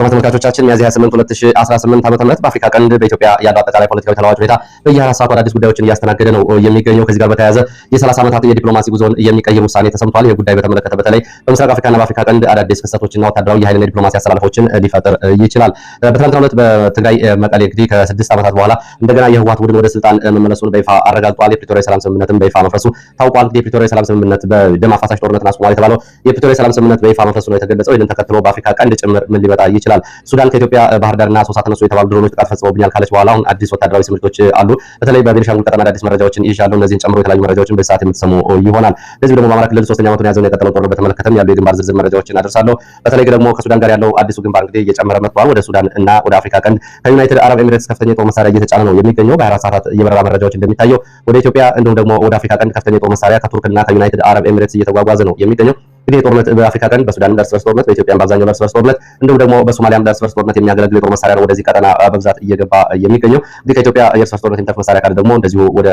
ተመልካቾቻችን ሚያዝያ 28 2018 ዓ.ም በአፍሪካ ቀንድ በኢትዮጵያ ያለው አጠቃላይ ፖለቲካዊ ተለዋዋጭ ሁኔታ በየ24 ሰዓቱ አዳዲስ ጉዳዮችን እያስተናገደ ነው የሚገኘው። ከዚህ ጋር በተያያዘ የ30 ዓመታት የዲፕሎማሲ ጉዞን የሚቀይር ውሳኔ ተሰምቷል። ይህ ጉዳይ በተመለከተ በተለይ በምስራቅ አፍሪካና በአፍሪካ ቀንድ አዳዲስ ክስተቶችና ወታደራዊ የኃይልና ዲፕሎማሲ አስተላልፎችን ሊፈጥር ይችላል። በትናንትናው ዕለት በትግራይ መቀሌ እንግዲህ ከ6 ዓመታት በኋላ እንደገና የህወሓት ቡድን ወደ ስልጣን መመለሱን በይፋ አረጋግጧል። የፕሪቶሪያ የሰላም ስምምነትም በይፋ መፍረሱ ታውቋል። እንግዲህ የፕሪቶሪያ የሰላም ስምምነት በደም አፋሳሽ ጦርነትን አስቆሟል የተባለው የፕሪቶሪያ የሰላም ስምምነት በይፋ መፍረሱ ነው የተገለጸው። ይህንን ተከትሎ በአፍሪካ ቀንድ ጭምር ምን ሊመጣ ይችላል? ሱዳን ከኢትዮጵያ ባህር ዳርና ሶሳ ተነሱ የተባሉ ድሮኖች ጥቃት ፈጽመውብኛል ካለች በኋላ አሁን አዲስ ወታደራዊ ስምሪቶች አሉ። በተለይ በቤኒሻንጉል ቀጠና አዳዲስ መረጃዎችን ይዣለሁ። እነዚህን ጨምሮ የተለያዩ መረጃዎችን በዚህ ሰዓት የምትሰሙ ይሆናል። ለዚህ ደግሞ በአማራ ክልል 3ኛ ዓመቱን የያዘውን የቀጠለው ጦርነት በተመለከተም ያሉ የግንባር ዝርዝር መረጃዎችን አደርሳለሁ። በተለይ ደግሞ ከሱዳን ጋር ያለው አዲሱ ግንባር እንግዲህ እየጨመረ መጥቷል። ወደ ሱዳን እና ወደ አፍሪካ ቀንድ ከዩናይትድ አረብ ኤሚሬትስ ከፍተኛ የጦር መሳሪያ እየተጫነ ነው የሚገኘው። በ24 ሰዓታት የበረራ መረጃዎች እንደሚታየው ወደ ኢትዮጵያ እንዲሁም ደግሞ ወደ አፍሪካ ቀንድ ከፍተኛ የጦር መሳሪያ ከቱርክና ከዩናይትድ አረብ ኤሚሬትስ እየተጓጓዘ ነው የሚገኘው። እንግዲህ ጦርነት በአፍሪካ ቀንድ በሱዳን እርስ በርስ ጦርነት፣ በኢትዮጵያ በአብዛኛው እርስ በርስ ጦርነት እንዲሁም ደግሞ በሶማሊያም እርስ በርስ ጦርነት የሚያገለግል የጦር መሳሪያ ነው ወደዚህ ቀጠና በብዛት እየገባ የሚገኘው። እንግዲህ ከኢትዮጵያ የእርስ በርስ ጦርነት የሚተርፍ መሳሪያ ካለ ደግሞ እንደዚሁ ወደ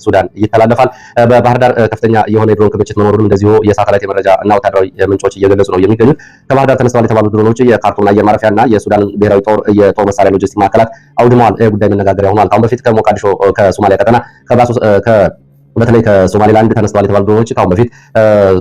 ሱዳን ይተላለፋል። በባህር ዳር ከፍተኛ የሆነ የድሮን ክምችት መኖሩን እንደዚሁ የሳተላይት የመረጃ እና ወታደራዊ ምንጮች እየገለጹ ነው የሚገኙት። ከባህር ዳር ተነስተዋል የተባሉ ድሮኖች የካርቱም አየር ማረፊያና የሱዳን ብሔራዊ ጦር የጦር መሳሪያ ሎጂስቲክ ማዕከላት አውድመዋል። ጉዳይ መነጋገሪያ ሆኗል። ከአሁን በፊት ከሞቃዲሾ ከሶማሊያ ቀጠና በተለይ ከሶማሊላንድ ተነስተዋል የተባሉ ድሮኖች ከአሁን በፊት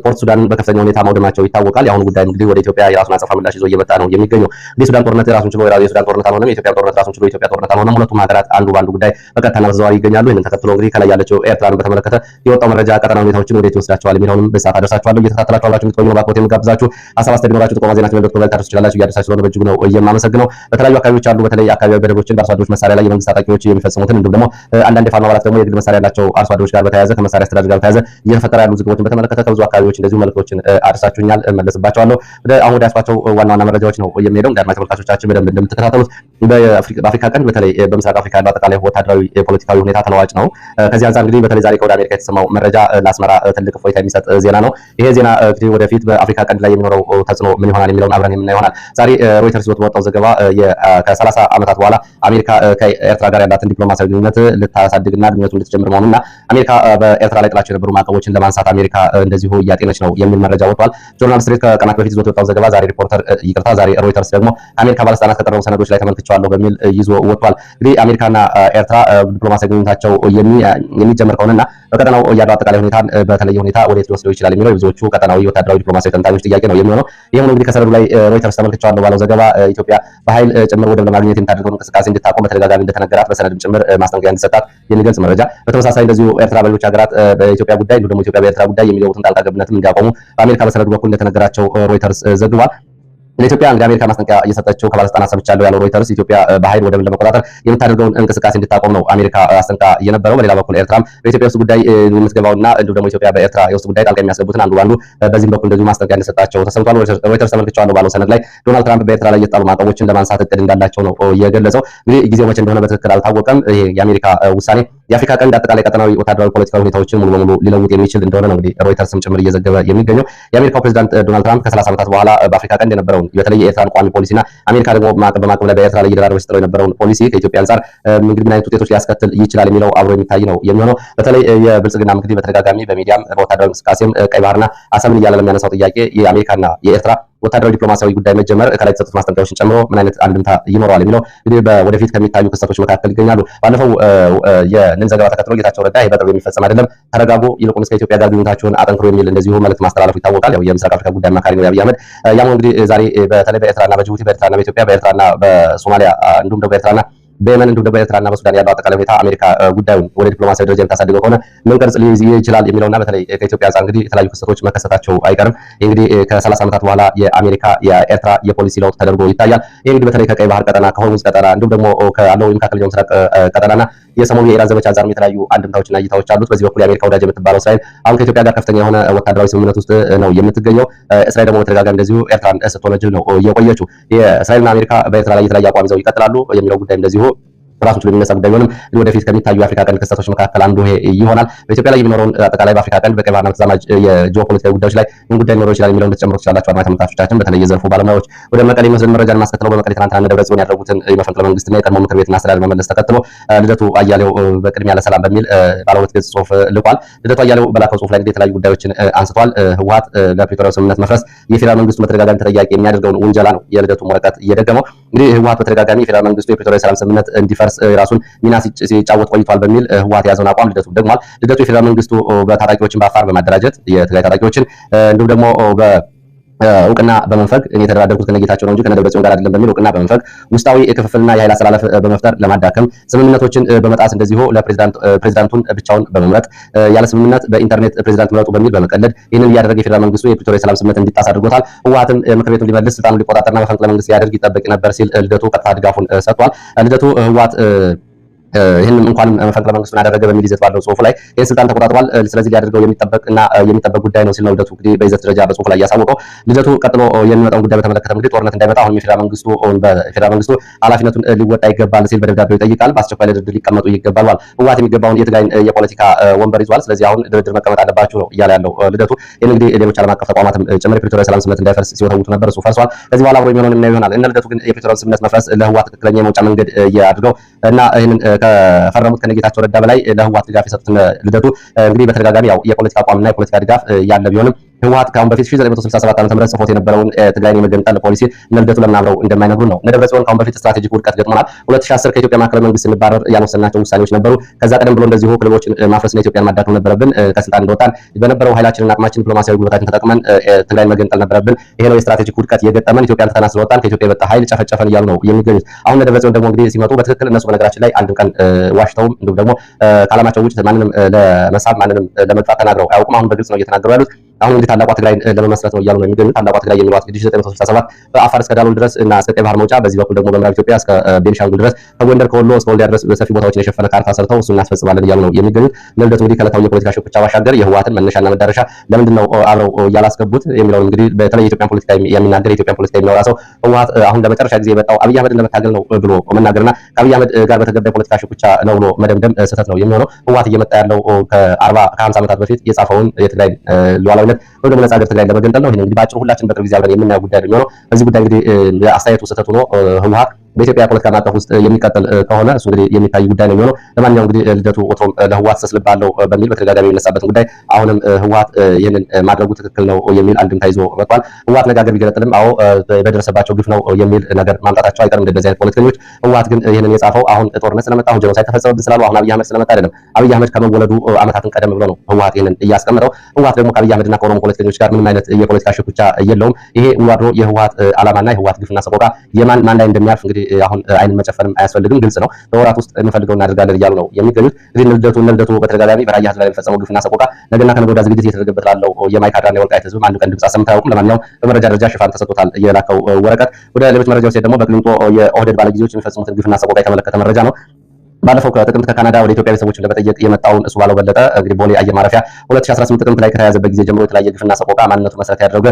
ፖርት ሱዳን በከፍተኛ ሁኔታ ማውደማቸው ይታወቃል። የአሁኑ ጉዳይ እንግዲህ ወደ ኢትዮጵያ የራሱን አጸፋ ምላሽ ይዞ እየመጣ ነው የሚገኘው። እንግዲህ ሱዳን ጦርነት ራሱን ችሎ የሱዳን ጦርነት አልሆነም፣ የኢትዮጵያ ጦርነት ራሱን ችሎ የኢትዮጵያ ጦርነት አልሆነም። ሁለቱም ሀገራት አንዱ በአንዱ ጉዳይ በቀጥታና በተዘዋዋሪ ይገኛሉ። ይህንን ተከትሎ እንግዲህ ከላይ ያለችው ኤርትራን በተመለከተ የወጣው መረጃ ቀጠናዊ ሁኔታዎችን ወዴት ይወስዳቸዋል የሚለውንም በሰዓት አደርሳችኋለሁ። እየተከታተላችሁ አላችሁ የምትቆዩ ነው በአክብሮት የምጋብዛችሁ። ሀሳብ አስተያየት ቢኖራችሁ ጥቆማ ዜናችን መልእክት ላይ ታደርሱ ትችላላችሁ። እያደረሳችሁ ስለሆነ በእጅጉ ነው የማመሰግነው። በተለያዩ አካባቢዎች አሉ በተለይ አካባቢያዊ በደሎችን በአርሶ አደሮች መሳሪያ ላይ የመንግስት ታጣቂዎች የሚፈጽሙትን እንዲሁም ደግሞ አንዳንድ የፋኖ አባላት ደግሞ የግል መሳሪያ ያላቸው አርሶ አደሮች ጋር በተያያዘ ከመሳሪያ አስተዳደር ጋር በተያያዘ እየተፈጠረ ያሉ ዝግቦችን በተመለከተ ከብዙ አካባቢዎች እንደዚሁ መልእክቶችን አድርሳችሁኛል፣ እመለስባቸዋለሁ። አሁን ወደ ያስኳቸው ዋና ዋና መረጃዎች ነው የሚሄደው። እንግዲህ አድማጭ ተመልካቾቻችን በደንብ እንደምትከታተሉት በአፍሪካ ቀንድ በተለይ በምስራቅ አፍሪካ ያለው አጠቃላይ ወታደራዊ ፖለቲካዊ ሁኔታ ተለዋጭ ነው። ከዚህ አንጻር እንግዲህ በተለይ ዛሬ ከወደ አሜሪካ የተሰማው መረጃ ለአስመራ ትልቅ እፎይታ የሚሰጥ ዜና ነው። ይሄ ዜና እንግዲህ ወደፊት በአፍሪካ ቀንድ ላይ የሚኖረው ተጽዕኖ ምን ይሆናል የሚለውን አብረን የምናየው ይሆናል። ዛሬ ሮይተርስ ይዞት በወጣው ዘገባ ከ30 ዓመታት በኋላ አሜሪካ ከኤርትራ ጋር ያላትን ዲፕሎማሲያዊ ግንኙነት ልታሳድግና ግንኙነቱን ልትጀምር መሆኑና አሜሪካ በኤርትራ ላይ ጥላቸው የነበሩ ማዕቀቦችን ለማንሳት አሜሪካ እንደዚሁ እያጤነች ነው የሚል መረጃ ወጥቷል። ጆርናል ስትሬት ከቀናት በፊት ይዞት የወጣው ዘገባ ዛሬ ዛሬ ሮይተርስ ደግሞ ከአሜሪካ ባለስልጣናት ከቀረቡ ሰነዶች ላይ ተመልክቻለሁ በሚል ይዞ ወጥቷል። እንግዲህ አሜሪካና ኤርትራ ዲፕሎማሲያዊ ግንኙነታቸው የሚጀምር ከሆነና በቀጠናው ያለው አጠቃላይ ሁኔታ በተለየ ሁኔታ ወዴት ሊወስደው ይችላል የሚለው ብዙዎቹ ቀጠናዊ ወታደራዊ ዲፕሎማሲያዊ ተንታኞች ጥያቄ ነው የሚሆነው። ይህም እንግዲህ ከሰነዱ ላይ ሮይተርስ ተመልክቻለሁ ባለው ዘገባ ኢትዮጵያ በኃይል ጭምር ወደብ ለማግኘት የምታደርገውን እንቅስቃሴ እንድታቆም በተደጋጋሚ እንደተነገራት በሰነድም ጭምር ማስጠንቀቂያ እንዲሰጣት የሚገልጽ መረጃ። በተመሳሳይ እንደዚሁ ኤርትራ በሌሎች ሀገራት በኢትዮጵያ ጉዳይ እንዲሁም ደግሞ ኢትዮጵያ በኤርትራ ጉዳይ የሚገቡትን ጣልቃ ገብነትም እንዲያቆሙ በአሜሪካ በሰነዱ በኩል እንደተነገራቸው ሮይተርስ ዘግቧል። ለኢትዮጵያ እንግዲህ አሜሪካ ማስጠንቀቂያ እየሰጠችው ከባለስልጣናት ሰምቻለሁ ያለው ሮይተርስ ኢትዮጵያ በኃይል ወደብን ለመቆጣጠር የምታደርገውን እንቅስቃሴ እንድታቆም ነው አሜሪካ አስጠንቅቃ የነበረው። በሌላ በኩል ኤርትራም በኢትዮጵያ ውስጥ ጉዳይ የምትገባውና እንዲሁም ደግሞ ኢትዮጵያ በኤርትራ የውስጥ ጉዳይ ጣልቃ የሚያስገቡትን አንዱ ባንዱ በዚህም በኩል እንደዚሁ ማስጠንቀቂያ እንደሰጣቸው ተሰምቷል። ሮይተርስ ተመልክቻለሁ ባለው ሰነድ ላይ ዶናልድ ትራምፕ በኤርትራ ላይ የጣሉ ማዕቀቦችን ለማንሳት እቅድ እንዳላቸው ነው የገለጸው። እንግዲህ ጊዜው መቼ እንደሆነ በትክክል አልታወቀም። ይሄ የአሜሪካ ውሳኔ የአፍሪካ ቀንድ አጠቃላይ ቀጠናዊ ወታደራዊ ፖለቲካዊ ሁኔታዎችን ሙሉ በሙሉ ሊለውጥ የሚችል እንደሆነ ነው እንግዲህ ሮይተርስም ጭምር እየዘገበ የሚገኘው። የአሜሪካው ፕሬዝዳንት ዶናልድ ትራምፕ ከ30 ዓመታት በኋላ በአፍሪካ ቀንድ የነበረውን በተለይ የኤርትራን ቋሚ ፖሊሲና አሜሪካ ደግሞ በማዕቀብ ላይ በኤርትራ ላይ እየደራረበች ስትለው የነበረውን ፖሊሲ ከኢትዮጵያ አንጻር እንግዲህ ምን አይነት ውጤቶች ሊያስከትል ይችላል የሚለው አብሮ የሚታይ ነው የሚሆነው። በተለይ የብልጽግና እንግዲህ በተደጋጋሚ በሚዲያም በወታደራዊ እንቅስቃሴም ቀይ ባህርና አሰብን እያለ ለሚያነሳው ጥያቄ የአሜሪካና የኤርትራ ወታደራዊ ዲፕሎማሲያዊ ጉዳይ መጀመር ከላይ የተሰጡት ማስጠንቀቂያዎችን ጨምሮ ምን አይነት አንድምታ ይኖረዋል የሚለው እንግዲህ ወደፊት ከሚታዩ ክስተቶች መካከል ይገኛሉ። ባለፈው የንን ዘገባ ተከትሎ ጌታቸው ረዳ ይሄ በቅርብ የሚፈጸም አይደለም፣ ተረጋጉ፣ ይልቁንስ ከኢትዮጵያ ጋር ግንኙነታችሁን አጠንክሮ የሚል እንደዚሁ መልእክት ማስተላለፉ ይታወቃል። ያው የምስራቅ አፍሪካ ጉዳይ አማካሪ ነው አብይ አህመድ። ያም እንግዲህ ዛሬ በተለይ በኤርትራና በጅቡቲ በኤርትራና በኢትዮጵያ በኤርትራና በሶማሊያ እንዲሁም ደግሞ በኤርትራና በየመን እንዲሁም ደግሞ በኤርትራና በሱዳን ያለው አጠቃላይ ሁኔታ አሜሪካ ጉዳዩን ወደ ዲፕሎማሲያዊ ደረጃ የምታሳድገው ከሆነ ምን ቅርጽ ሊይዝ ይችላል የሚለውና በተለይ ከኢትዮጵያ አንጻር እንግዲህ የተለያዩ ክስተቶች መከሰታቸው አይቀርም። እንግዲህ ከ30 ዓመታት በኋላ የአሜሪካ የኤርትራ የፖሊሲ ለውጥ ተደርጎ ይታያል። ይህ እንግዲህ በተለይ ከቀይ ባህር ቀጠና ከሆርሙዝ ቀጠና እንዲሁም ደግሞ ካለው የመካከለኛው ምስራቅ ቀጠናና የሰሞኑ የኢራን ዘመቻ አንጻር የተለያዩ አንድምታዎችና እይታዎች አሉት። በዚህ በኩል የአሜሪካ ወዳጅ የምትባለው እስራኤል አሁን ከኢትዮጵያ ጋር ከፍተኛ የሆነ ወታደራዊ ስምምነት ውስጥ ነው የምትገኘው። እስራኤል ደግሞ በተደጋጋሚ እንደዚሁ ኤርትራን ስትወነጅል ነው የቆየችው። የእስራኤልና አሜሪካ በኤርትራ ላይ የተለያየ አቋም ይዘው ይቀጥላሉ የሚለው ጉዳይ እንደዚሁ ራሱን ችሎ የሚነሳ ጉዳይ ቢሆንም ወደፊት ከሚታዩ የአፍሪካ ቀንድ ክስተቶች መካከል አንዱ ይሄ ይሆናል። በኢትዮጵያ ላይ የሚኖረውን አጠቃላይ በአፍሪካ ቀንድ በቀይ ባህርና ተዛማጅ የጂኦፖለቲካዊ ጉዳዮች ላይ ምን ጉዳይ ሊኖረው ይችላል የሚለውን ልትጨምሩ ትችላላችሁ አድማጭ ተመልካቾቻችን። በተለይ የዘርፉ ባለሙያዎች ወደ መቀሌ የሚወስደን መረጃን ማስከተለው በመቀሌ ትናንትና ደብረጽዮን ያደረጉትን የመፈንቅለ መንግስትና የቀድሞ ምክር ቤትና አስተዳደር መመለስ ተከትሎ ልደቱ አያሌው በቅድሚያ ለሰላም በሚል ባለ ሁለት ገጽ ጽሁፍ ልቋል። ልደቱ አያሌው በላከው ጽሁፍ ላይ እንግዲህ የተለያዩ ጉዳዮችን አንስቷል። ህወሓት ለፕሪቶሪያው ስምምነት መፍረስ የፌዴራል መንግስቱ በተደጋጋሚ ተጠያቂ የሚያደርገውን ውንጀላ ነው የልደቱ ወረቀት እየደገመው። እንግዲህ ህወሓት በተደጋጋሚ የፌዴራል መንግስቱ የፕሪቶሪያው ሰላም ስምምነት እንዲፈርስ ራሱን ሚና ሲጫወት ቆይቷል በሚል ህወሓት የያዘውን አቋም ልደቱ ደግሟል። ልደቱ የፌዴራል መንግስቱ በታጣቂዎችን በአፋር በማደራጀት የትግራይ ታጣቂዎችን እንዲሁም ደግሞ እውቅና በመንፈግ እኔ የተደራደርኩት ከነጌታቸው ነው እንጂ ከነደብረጽዮን ጋር አይደለም በሚል እውቅና በመንፈግ ውስጣዊ ክፍፍልና የኃይል አሰላለፍ በመፍጠር ለማዳከም ስምምነቶችን በመጣስ እንደዚሁ ለፕሬዝዳንቱን ብቻውን በመምረጥ ያለ ስምምነት በኢንተርኔት ፕሬዝዳንት ምረጡ በሚል በመቀለድ ይህንን እያደረገ የፌዴራል መንግስቱ የፕሪቶሪያ ሰላም ስምምነት እንዲጣስ አድርጎታል። ህወሓትም ምክር ቤቱን ሊመልስ ስልጣኑን ሊቆጣጠርና መፈንቅለ መንግስት ሊያደርግ ይጠበቅ ነበር ሲል ልደቱ ቀጥታ ድጋፉን ሰጥቷል። ልደቱ ህወሓት ይህንም እንኳንም መፈንቅለ መንግስቱን አደረገ በሚል ይዘት ባለው ጽሁፉ ላይ ይህን ስልጣን ተቆጣጥሯል፣ ስለዚህ ሊያደርገው የሚጠበቅ ጉዳይ ነው ሲል ነው ልደቱ እንግዲህ በይዘት ደረጃ በጽሁፉ ላይ ያሳወቀው። ልደቱ ቀጥሎ የሚመጣውን ጉዳይ በተመለከተ እንግዲህ ጦርነት እንዳይመጣ አሁን የፌዴራል መንግስቱ ኃላፊነቱን ሊወጣ ይገባል ሲል በደብዳቤው ይጠይቃል። በአስቸኳይ ለድርድር ሊቀመጡ ይገባል። ህወሓት የሚገባውን የትግራይን የፖለቲካ ወንበር ይዟል፣ ስለዚህ አሁን ድርድር መቀመጥ አለባችሁ ነው እያለ ያለው ልደቱ። ይህን እንግዲህ ሌሎች ዓለም አቀፍ ተቋማትም ጭምር የፕሪቶሪያ ሰላም ስምምነት እንዳይፈርስ ሲወተውቱ ነበር፣ እሱ ፈርሷል። ከዚህ በኋላ አብሮ የሚሆነውን የምናየው ይሆናል። እነ ልደቱ ግን የፕሪቶሪያ ስምምነት መፍረስ ለህወሓት ትክክለኛ የመውጫ መንገድ አድርገው እና ይህንን ከፈረሙት ከነጌታቸው ረዳ በላይ ለህወሓት ድጋፍ የሰጡት ልደቱ እንግዲህ በተደጋጋሚ ያው የፖለቲካ አቋምና የፖለቲካ ድጋፍ ያለ ቢሆንም ህወሓት ከአሁን በፊት 1967 ዓ.ም ጽፎት የነበረውን ትግራይን የመገንጠል ፖሊሲ እነ ልደቱ ለምን አብረው እንደማይነግሩ ነው። እነ ደብረጽዮን ከአሁን በፊት ስትራቴጂክ ውድቀት ገጥሞናል። 2010 ከኢትዮጵያ ማዕከላዊ መንግስት ስንባረር ያልወሰናቸው ውሳኔዎች ነበሩ። ከዛ ቀደም ብሎ እንደዚሁ ክልሎችን ማፍረስና ኢትዮጵያን ማዳከም ነበረብን። ከስልጣን እንደወጣን በነበረው ኃይላችንና አቅማችን ዲፕሎማሲያዊ ጉልበታችን ተጠቅመን ትግራይን መገንጠል ነበረብን። ይሄ ነው የስትራቴጂክ ውድቀት የገጠመን። ኢትዮጵያን ትተና ስለወጣን ከኢትዮጵያ የበጣ ኃይል ጨፈጨፈን እያሉ ነው የሚገኙት። አሁን እነ ደብረጽዮን ደግሞ እንግዲህ ሲመጡ በትክክል እነሱ በነገራችን ላይ አንድ ቀን ዋሽተውም እንዲሁም ደግሞ ከዓላማቸው ውጭ ማንንም ለመሳብ ማንንም ለመግፋት ተናግረው አያውቁም። አሁን በግልጽ ነው እየተናገሩ ያሉት። አሁን እንግዲህ ታላቋ ትግራይ ለመመስረት ነው እያሉ ነው የሚገኙት። ታላቋ ትግራይ የሚሏት እንግዲህ 1967 በአፋር እስከ ዳሎል ድረስ እና እስከ ቀይ ባህር መውጫ፣ በዚህ በኩል ደግሞ በምዕራብ ኢትዮጵያ እስከ ቤንሻንጉል ድረስ ከጎንደር ከወሎ እስከ ወልዲያ ድረስ በሰፊ ቦታዎችን የሸፈነ ካርታ ሰርተው እሱን እናስፈጽማለን እያሉ ነው የሚገኙት። ልደቱ እንግዲህ ከዕለታዊ የፖለቲካ ሽኩቻ ባሻገር የህወሓትን መነሻና መዳረሻ ለምንድን ነው አብረው ያላስገቡት የሚለውን እንግዲህ በተለይ የኢትዮጵያን ፖለቲካ የሚናገር የኢትዮጵያን ፖለቲካ የሚያወራ ሰው ህወሓት አሁን ለመጨረሻ ጊዜ የመጣው አብይ አህመድን ለመታገል ነው ብሎ መናገርና ከአብይ አህመድ ጋር በተገባ የፖለቲካ ሽኩቻ ነው ብሎ መደምደም ስህተት ነው የሚሆነው። ህወሓት እየመጣ ያለው ከ50 ዓመታት በፊት የጻፈውን የትግራይ ሉዓላዊነት ወይ ደግሞ ነጻ ትግራይ ለመገንጠል ነው። ይሄን እንግዲህ ባጭሩ ሁላችን በቅርብ ጊዜ አብረን የምናየው ጉዳይ ነው የሚሆነው። በዚህ ጉዳይ እንግዲህ አስተያየቱ ስህተት ሆኖ ህወሓት በኢትዮጵያ ፖለቲካ ማዕቀፍ ውስጥ የሚቀጥል ከሆነ እሱ እንግዲህ የሚታይ ጉዳይ ነው የሚሆነው። ለማንኛውም እንግዲህ ልደቱ ወትሮም ለህወሓት ተስልባለው በሚል በተደጋጋሚ የሚነሳበትን ጉዳይ አሁንም ህወሓት ይህንን ማድረጉ ትክክል ነው የሚል አንድምታ ይዞ መጥቷል። ህወሓት ነጋገር ቢገለጥልም አዎ በደረሰባቸው ግፍ ነው የሚል ነገር ማምጣታቸው አይቀርም እንደዚህ አይነት ፖለቲከኞች። ህወሓት ግን ይህንን የጻፈው አሁን ጦርነት ስለመጣ አሁን ጄኖሳይድ ተፈጸመብን ስላሉ አሁን አብይ አህመድ ስለመጣ አይደለም። አብይ አህመድ ከመወለዱ ዓመታትን ቀደም ብሎ ነው ህወሓት ይህንን እያስቀመጠው። ህወሓት ደግሞ ከአብይ አህመድና ከኦሮሞ ፖለቲከኞች ጋር ምንም አይነት የፖለቲካ ሽኩቻ የለውም። ይሄ ውሎ የህወሓት ዓላማና የህወሓት ግፍና ሰቆቃ ማን ላይ እንደሚያልፍ እንግዲህ አሁን አይን መጨፈንም አያስፈልግም፣ ግልጽ ነው። በወራት ውስጥ እንፈልገው እናደርጋለን እያሉ ነው የሚገኙት። እንግዲህ ልደቱ በተደጋጋሚ በራያ ህዝብ ላይ የሚፈጸመው ግፍና ሰቆቃ ነገና ከነገ ወዲያ ዝግጅት እየተደረገበት ላለው የማይካድራና የወልቃይት ህዝብ አንዱ ቀን ድምፅ አሰምተው አያውቁም። ለማንኛውም በመረጃ ደረጃ ሽፋን ተሰጥቶታል የላከው ወረቀት። ወደ ሌሎች መረጃዎች ደግሞ በቅሊንጦ የኦህዴድ ባለጊዜዎች የሚፈጽሙትን ግፍና ሰቆቃ የተመለከተ መረጃ ነው። ባለፈው ከጥቅምት ከካናዳ ወደ ኢትዮጵያ ቤተሰቦችን ለመጠየቅ የመጣውን እሱ ባለው በለጠ እንግዲህ ቦሌ አየር ማረፊያ 2018 ጥቅምት ላይ ከተያዘበት ጊዜ ጀምሮ የተለያየ ግፍና ሰቆቃ ማንነቱ መሰረት ያደረገ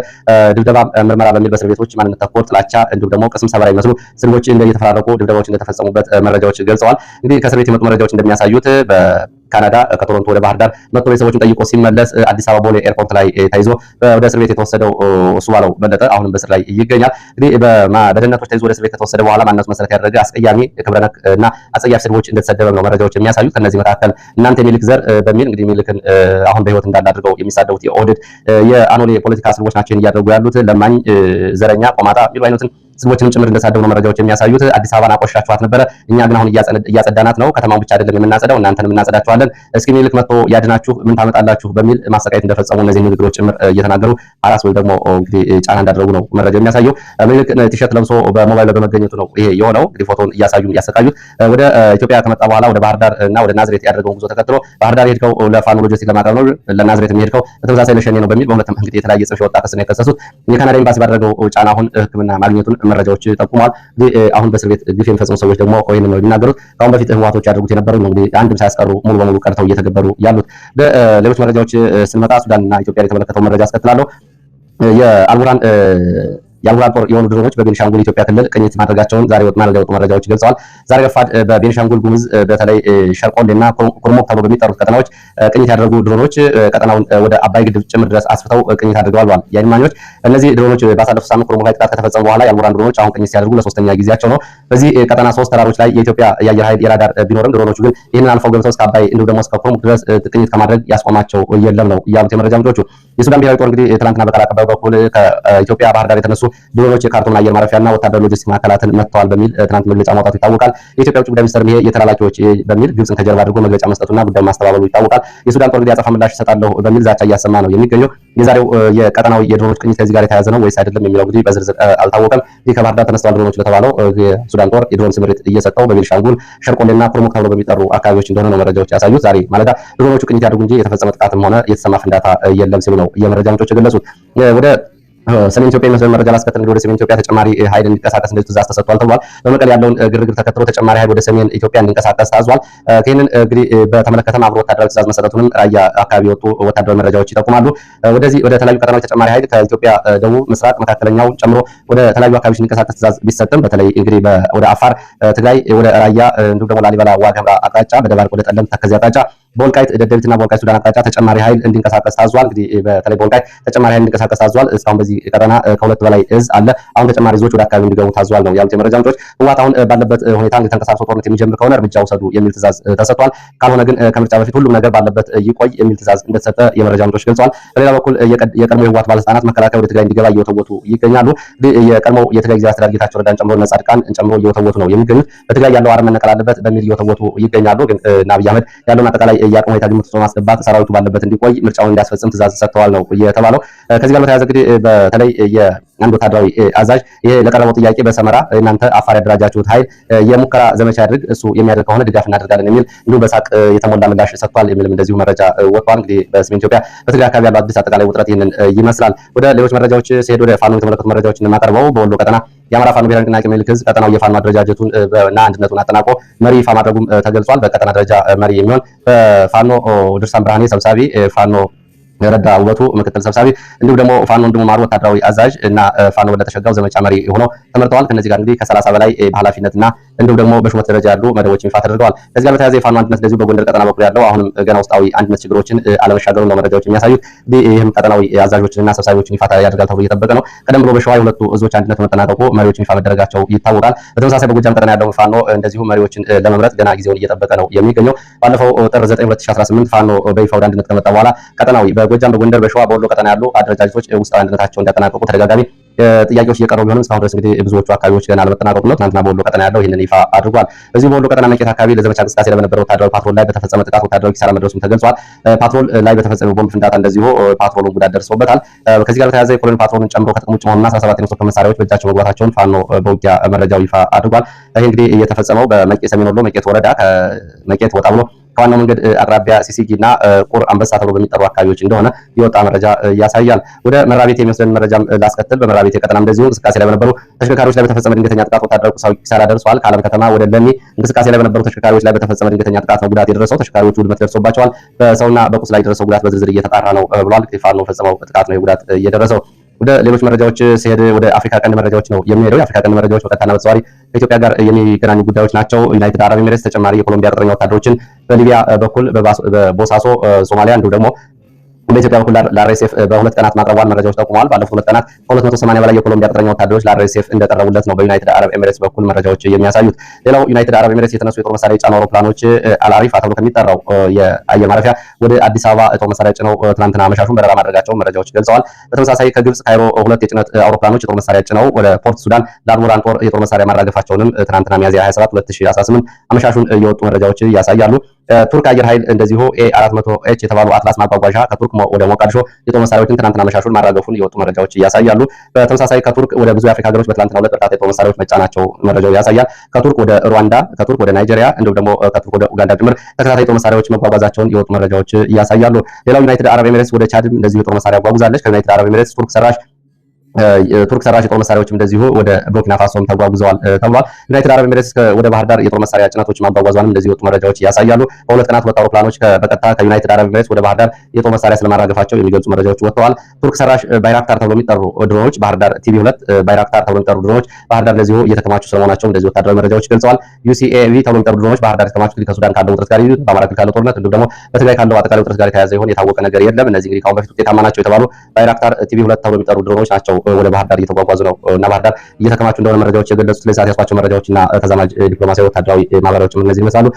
ድብደባ፣ ምርመራ በሚል በእስር ቤቶች ማንነት ተኮር ጥላቻ እንዲሁም ደግሞ ቅስም ሰበራ የሚመስሉ ስድቦች እየተፈራረቁ ድብደባዎች እንደተፈጸሙበት መረጃዎች ገልጸዋል። እንግዲህ ከእስር ቤት የመጡ መረጃዎች እንደሚያሳዩት ካናዳ ከቶሮንቶ ወደ ባህር ዳር መጥቶ ቤተሰቦችን ጠይቆ ሲመለስ አዲስ አበባ ቦሌ ኤርፖርት ላይ ተይዞ ወደ እስር ቤት የተወሰደው እሱ ባለው በለጠ አሁንም በእስር ላይ ይገኛል። እንግዲህ በደህንነቶች ተይዞ ወደ እስር ቤት ከተወሰደ በኋላ ማንነቱ መሰረት ያደረገ አስቀያሚ ክብረነክ እና አጸያፊ ስድቦች እንደተሰደበ ነው መረጃዎች የሚያሳዩት። ከነዚህ መካከል እናንተ የሚልክ ዘር በሚል እንግዲህ የሚልክን አሁን በህይወት እንዳለ አድርገው የሚሳደቡት የኦህዴድ የአኖሌ የፖለቲካ ስድቦች ናቸው እያደረጉ ያሉት። ለማኝ፣ ዘረኛ፣ ቆማጣ የሚሉ አይነትን ስድቦችንም ጭምር እንደተሳደቡ ነው መረጃዎች የሚያሳዩት። አዲስ አበባን አቆሻችኋት ነበረ፣ እኛ ግን አሁን እያጸዳናት ነው። ከተማውን ብቻ አይደለም የምናጸዳው እናንተንም እናጸዳችኋለን። እስኪ ሚልክ መጥቶ ያድናችሁ ምን ታመጣላችሁ በሚል ማሰቃየት እንደፈጸሙ እነዚህ ንግግሮች ጭምር እየተናገሩ አራስ ወይ ደግሞ እንግዲህ ጫና እንዳደረጉ ነው መረጃ የሚያሳየው። ሚልክ ቲሸርት ለብሶ በሞባይል ላይ በመገኘቱ ነው ይሄ የሆነው። እንግዲህ ፎቶን እያሰቃዩት ወደ ኢትዮጵያ ከመጣ በኋላ ወደ ባህር ዳር እና ወደ ናዝሬት ያደረገውን ጉዞ ተከትሎ ባህር ዳር የሄድከው ለፋኖ ሎጂስቲክ ለማቅረብ ነው፣ ለናዝሬት የሚሄድከው በተመሳሳይ ለሸኔ ነው በሚል በሁለቱም እንግዲህ የተለያየ ጽንፍ የወጣ ክስ ነው የከሰሱት። የካናዳ ኤምባሲ ባደረገው ጫና አሁን ሕክምና ማግኘቱን መረጃዎች ጠቁመዋል። አሁን በእስር ቤት ግፍ የሚፈጽሙ ሰዎች ደግሞ ይህን ነው የሚናገሩት። ከአሁን በፊት ህወሓቶች ያደርጉት የነበረው እንግዲህ አንድም ሳያስቀሩ ሙሉ በሙሉ ቀርተው እየተገበሩ ያሉት። ሌሎች መረጃዎች ስንመጣ ሱዳንና ኢትዮጵያን የተመለከተው መረጃ አስከትላለሁ። የአልቡርሃን የአልቡራን ጦር የሆኑ ድሮኖች በቤኒሻንጉል ኢትዮጵያ ክልል ቅኝት ማድረጋቸውን ዛሬ የወጡ መረጃዎች ገልጸዋል። ዛሬ ረፋድ በቤኒሻንጉል ጉሙዝ በተለይ ሸርቆሌና ኩርሞክ ተብሎ በሚጠሩት ቀጠናዎች ቅኝት ያደረጉ ድሮኖች ቀጠናውን ወደ አባይ ግድብ ጭምር ድረስ አስፍተው ቅኝት አድርገዋል ብለዋል የዓይን እማኞች። እነዚህ ድሮኖች ባሳለፉት ሳምንት ኩርሞክ ላይ ጥቃት ከተፈጸሙ በኋላ የአልቡራን ድሮኖች አሁን ቅኝት ሲያደርጉ ለሶስተኛ ጊዜያቸው ነው። በዚህ ቀጠና 3 ተራሮች ላይ የኢትዮጵያ የአየር ኃይል የራዳር ቢኖርም ድሮኖቹ ግን ይህንን አልፈው ገብተው እስከ አባይ እንዲሁም ደግሞ እስከ ኩርሙክ ድረስ ቅኝት ከማድረግ ያስቆማቸው የለም ነው ያሉት የመረጃ ምንጮቹ። የሱዳን ብሔራዊ ጦር እንግዲህ ትናንትና በቃል አቀባዩ በኩል ከኢትዮጵያ ባህር ዳር የተነሱ ድሮኖች የካርቱም አየር ማረፊያና ወታደራዊ ሎጂስቲክ ማዕከላትን መጥተዋል በሚል ትናንት መግለጫ ማውጣቱ ይታወቃል። የኢትዮጵያ ውጭ ጉዳይ ሚኒስትር ይሄ የተላላኪዎች በሚል ግብጽን ከጀርባ አድርጎ መግለጫ መስጠቱና ጉዳዩን ማስተባበሉ ይታወቃል። የሱዳን ጦር እንግዲህ አጸፋ ምላሽ ይሰጣለሁ በሚል ዛቻ እያሰማ ነው የሚገኘው። የዛሬው የቀጠናው የድሮኖች ቅኝት ከዚህ ጋር የተያያዘ ነው ወይስ አይደለም የሚለው እንግዲህ በዝርዝር አልታወቀም። ይህ ከባህር ዳር ተነስተዋል ድሮኖች ለተባለው የሱዳን ጦር የድሮን ስምሪት እየሰጠው በቤኒሻንጉል ሸርቆሌና ኩርሙክ ተብሎ በሚጠሩ አካባቢዎች እንደሆነ ነው መረጃዎች ያሳዩት። ዛሬ ማለዳ ድሮኖቹ ቅኝት ያድርጉ እንጂ የተፈጸመ ጥቃትም ሆነ የተሰማ ፍንዳታ የለም ሲሉ ነው የመረጃ ምንጮች የገለጹት። ወደ ሰሜን ኢትዮጵያ የሚመስለን መረጃ ላስከትል ወደ ሰሜን ኢትዮጵያ ተጨማሪ ኃይል እንዲንቀሳቀስ እንደዚህ ትእዛዝ ተሰጥቷል ተብሏል። በመቀሌ ያለውን ግርግር ተከትሎ ተጨማሪ ኃይል ወደ ሰሜን ኢትዮጵያ እንዲንቀሳቀስ ታዟል። ይህንን እንግዲህ በተመለከተም አብሮ ወታደራዊ ትእዛዝ መሰጠቱንም ራያ አካባቢ የወጡ ወታደራዊ መረጃዎች ይጠቁማሉ። ወደ ተለያዩ ቀጠናዎች ተጨማሪ ኃይል ከኢትዮጵያ ደቡብ፣ ምስራቅ፣ መካከለኛው ጨምሮ ወደ ተለያዩ አካባቢዎች እንዲንቀሳቀስ ትእዛዝ ቢሰጥም በተለይ እንግዲህ ወደ አፋር፣ ትግራይ፣ ወደ ራያ እንዲሁም ደግሞ ላሊበላ፣ ዋግኽምራ አቅጣጫ፣ በደባርቅ ወደ ጠለምት ተከዜ አቅጣጫ፣ በወልቃይት ደደቢትና በወልቃይት ሱዳን አቅጣጫ ተጨማሪ ኃይል እንዲንቀሳቀስ ታዟል። እንግዲህ በተለይ በወልቃይት ተጨማሪ ኃይል እንዲንቀሳቀስ ታዟል። እስካሁን በዚህ ቀጠና ከሁለት በላይ እዝ አለ። አሁን ተጨማሪ እዞች ወደ አካባቢ እንዲገቡ ታዟል ነው ያሉት የመረጃ ምንጮች። ህወሓት አሁን ባለበት ሁኔታ እንግዲህ ተንቀሳቅሶ ጦርነት የሚጀምር ከሆነ እርምጃ ውሰዱ የሚል ትእዛዝ ተሰጥቷል። ካልሆነ ግን ከምርጫ በፊት ሁሉም ነገር ባለበት ይቆይ የሚል ትእዛዝ እንደተሰጠ የመረጃ ምንጮች ገልጸዋል። በሌላ በኩል የቀድሞ የህወሓት ባለስልጣናት መከላከያ ወደ ትግራይ እንዲገባ እየወተወቱ ይገኛሉ። የቀድሞ የትግራይ ጊዜያዊ አስተዳደር ጌታቸው ረዳን ጨምሮ እነ ጻድቃን ጨምሮ እየወተወቱ ነው የሚገኙት። በትግራይ ያለው አረም መነቀል አለበት በሚል እየወተወቱ ይገኛሉ። ግን አብይ አህመድ ያለውን አጠቃላይ የአቅም ሁኔታ ግምት ማስገባት ሰራዊቱ ባለበት እንዲቆይ ምርጫውን እንዲያስፈጽም ትእዛዝ ሰጥተዋል ነው የተባለው። ከዚህ ጋር በተያያዘ እንግዲህ በተለይ የአንድ ወታደራዊ አዛዥ ይሄ ለቀረበው ጥያቄ በሰመራ እናንተ አፋር ያደራጃችሁት ኃይል የሙከራ ዘመቻ ያድርግ፣ እሱ የሚያደርግ ከሆነ ድጋፍ እናደርጋለን የሚል እንዲሁም በሳቅ የተሞላ ምላሽ ሰጥቷል የሚልም እንደዚሁ መረጃ ወጥቷል። እንግዲህ በሰሜን ኢትዮጵያ በትግራይ አካባቢ ያለው አዲስ አጠቃላይ ውጥረት ይህንን ይመስላል። ወደ ሌሎች መረጃዎች ሲሄድ ወደ ፋኖ የተመለከቱ መረጃዎችን የማቀርበው በወሎ ቀጠና የአማራ ፋኖ ብሔራዊ ንቅናቄ ምኒልክ ዕዝ ቀጠናው የፋኖ አደረጃጀቱን እና አንድነቱን አጠናቆ መሪ ይፋ ማድረጉም ተገልጿል። በቀጠና ደረጃ መሪ የሚሆን በፋኖ ድርሳን ብርሃኔ ሰብሳቢ፣ ፋኖ ረዳ ውበቱ ምክትል ሰብሳቢ እንዲሁም ደግሞ ፋኖ ወንድሙ ማሩ ወታደራዊ አዛዥ እና ፋኖ በለተሸጋው ዘመቻ መሪ ሆነው ተመርጠዋል። ከነዚህ ጋር እንግዲህ ከ30 በላይ በኃላፊነትና እንዲሁም ደግሞ በሹመት ደረጃ ያሉ መደቦች ይፋ ተደርገዋል። ከዚህ ጋር በተያያዘ የፋኖ አንድነት እንደዚሁ በጎንደር ቀጠና በኩል ያለው አሁንም ገና ውስጣዊ አንድነት ችግሮችን አለመሻገሩ ነው መረጃዎች የሚያሳዩት። ይህም ቀጠናዊ አዛዦችንና ሰብሳቢዎችን ይፋ ያደርጋል ተብሎ እየተጠበቀ ነው። ቀደም ብሎ በሸዋ የሁለቱ እዞች አንድነት መጠናቀቁ መሪዎችን ይፋ መደረጋቸው ይታወቃል። በተመሳሳይ በጎጃም ቀጠና ያለው ፋኖ እንደዚሁ መሪዎችን ለመምረጥ ገና ጊዜውን እየጠበቀ ነው የሚገኘው። ባለፈው ጥር 9 2018 ፋኖ በይፋ ወደ አንድነት ከመጣ በኋላ ቀጠናዊ በጎጃም፣ በጎንደር፣ በሸዋ በወሎ ቀጠና ያሉ አደረጃጀቶች ውስጣዊ አንድነታቸውን እንዲያጠናቀቁ ተደጋጋሚ ጥያቄዎች እየቀረቡ ቢሆንም እስካሁን ድረስ እንግዲህ ብዙዎቹ አካባቢዎች ገና አለመጠናቀቁ ነው። ትናንትና በወሎ ቀጠና ያለው ይህንን ይፋ አድርጓል። በዚህ በወሎ ቀጠና መቄት አካባቢ ለዘመቻ እንቅስቃሴ ላይ በነበረው ወታደራዊ ፓትሮል ላይ በተፈጸመ ጥቃት ወታደራዊ ኪሳራ መድረሱም ተገልጿል። ፓትሮል ላይ በተፈጸመ ቦምብ ፍንዳታ እንደዚሁ ፓትሮሉን ጉዳት ደርሶበታል። ከዚህ ጋር በተያያዘ የኮሎኔል ፓትሮልን ጨምሮ ከጥቅም ውጭ መሆኑና 17 የመሰከሩ መሳሪያዎች በእጃቸው መግባታቸውን ፋኖ በውጊያ መረጃው ይፋ አድርጓል። ይህ እንግዲህ እየተፈጸመው በመቄት ሰሜን ወሎ መቄት ወረዳ ከመቄት ወጣ ብሎ ከዋናው መንገድ አቅራቢያ ሲሲጊና ቁር አንበሳ ተብሎ በሚጠሩ አካባቢዎች እንደሆነ የወጣ መረጃ ያሳያል። ወደ መራቤት የሚወስደን መረጃም ላስከትል። በመራቤት የቀጠና እንደዚሁ እንቅስቃሴ ላይ በነበሩ ተሽከርካሪዎች ላይ በተፈጸመ ድንገተኛ ጥቃት ወታደራዊ ቁሳዊ ኪሳራ ደርሷል። ከአለም ከተማ ወደ ለሚ እንቅስቃሴ ላይ በነበሩ ተሽከርካሪዎች ላይ በተፈጸመ ድንገተኛ ጥቃት ነው ጉዳት የደረሰው። ተሽከርካሪዎቹ ውድመት ደርሶባቸዋል። በሰውና በቁስ ላይ የደረሰው ጉዳት በዝርዝር እየተጣራ ነው ብሏል። ፋኖ ፈጸመው ጥቃት ነው የጉዳት እየደረሰው። ወደ ሌሎች መረጃዎች ሲሄድ ወደ አፍሪካ ቀንድ መረጃዎች ነው የሚሄደው። የአፍሪካ ቀንድ መረጃዎች በቀጥታና በተዘዋዋሪ ከኢትዮጵያ ጋር የሚገናኙ ጉዳዮች ናቸው። ዩናይትድ አረብ ኤሚሬትስ ተጨማሪ የኮሎምቢያ ቅጥረኛ ወታደሮችን በሊቢያ በኩል በቦሳሶ ሶማሊያ እንዲሁም ደግሞ በኢትዮጵያ በኩል ለአርኤስኤፍ በሁለት ቀናት ማቅረቧን መረጃዎች ጠቁመዋል። ባለፉት ሁለት ቀናት ከ280 በላይ የኮሎምቢያ ቅጥረኛ ወታደሮች ለአርኤስኤፍ እንደቀረቡለት ነው በዩናይትድ አረብ ኤሚሬትስ በኩል መረጃዎች የሚያሳዩት። ሌላው ዩናይትድ አረብ ኤሚሬትስ የተነሱ የጦር መሳሪያ የጫኑ አውሮፕላኖች አልአሪፋ ተብሎ ከሚጠራው የአየር ማረፊያ ወደ አዲስ አበባ የጦር መሳሪያ ጭነው ትናንትና አመሻሹን በረራ ማድረጋቸው መረጃዎች ገልጸዋል። በተመሳሳይ ከግብጽ ካይሮ ሁለት የጭነት አውሮፕላኖች የጦር መሳሪያ ጭነው ወደ ፖርት ሱዳን ለአልቡራን ጦር የጦር መሳሪያ ማራገፋቸውንም ትናንትና ሚያዝያ 27 2018 አመሻሹን የወጡ መረጃዎች ያሳያሉ። ቱርክ አየር ኃይል እንደዚሁ ኤ400ኤች የተባሉ አትላስ ማጓጓዣ ከቱርክ ወደ ሞቃዲሾ የጦር መሳሪያዎችን ትናንትና መሻሹን ማራገፉን የወጡ መረጃዎች ያሳያሉ። በተመሳሳይ ከቱርክ ወደ ብዙ የአፍሪካ ሀገሮች በትናንትናው ዕለት በርካታ የጦር መሳሪያዎች መጫናቸው መረጃው ያሳያል። ከቱርክ ወደ ሩዋንዳ፣ ከቱርክ ወደ ናይጄሪያ እንዲሁም ደግሞ ከቱርክ ወደ ኡጋንዳ ጭምር ተከታታይ የጦር መሳሪያዎች መጓጓዛቸውን የወጡ መረጃዎች ያሳያሉ። ሌላው ዩናይትድ አረብ ኤሚሬትስ ወደ ቻድም እንደዚሁ የጦር መሳሪያ አጓጉዛለች። ከዩናይትድ አረብ ኤሚሬትስ ቱርክ ሰራሽ ቱርክ ሰራሽ የጦር መሳሪያዎችም እንደዚሁ ወደ ቡርኪና ፋሶም ተጓጉዘዋል ተብሏል። ዩናይትድ አረብ ኤሚሬትስ ወደ ባህር ዳር የጦር መሳሪያ ጭነቶች ማጓጓዟንም እንደዚህ ወጡ መረጃዎች ያሳያሉ። በሁለት ቀናት ሁለት አውሮፕላኖች በቀጥታ ከዩናይትድ አረብ ኤሚሬትስ ወደ ባህር ዳር የጦር መሳሪያ ስለማራገፋቸው የሚገልጹ መረጃዎች ወጥተዋል። ቱርክ ሰራሽ ባይራክታር ተብሎ የሚጠሩ ድሮኖች ባህር ዳር ቲቪ2 ባይራክታር ተብሎ የሚጠሩ ድሮኖች ባህር ዳር እንደዚሁ እየተከማቹ ስለመሆናቸው እንደዚህ ወታደራዊ መረጃዎች ገልጸዋል። ዩሲኤቪ ተብሎ የሚጠሩ ድሮኖች ባህር ዳር የተከማቹ ከሱዳን ካለው ውጥረት ጋር ይዩት፣ በአማራ ክልል ካለው ጦርነት እንዲሁም ደግሞ በትግራይ ካለው አጠቃላይ ውጥረት ጋር የተያያዘ ይሆን የታወቀ ነገር የለም። እነዚህ እንግዲህ ከአሁን በፊት ውጤታማ ናቸው የተባሉ ባይራክታር ቲቪ2 ተብሎ የሚጠሩ ድሮኖች ናቸው ወደ ባህር ዳር እየተጓጓዙ ነው እና ባህር ዳር እየተከማቹ እንደሆነ መረጃዎች የገለጹት። ለሰዓት ያስኳቸው መረጃዎች እና ተዛማጅ ዲፕሎማሲያዊ ወታደራዊ ማብራሪያዎችም እነዚህ ይመስላሉ።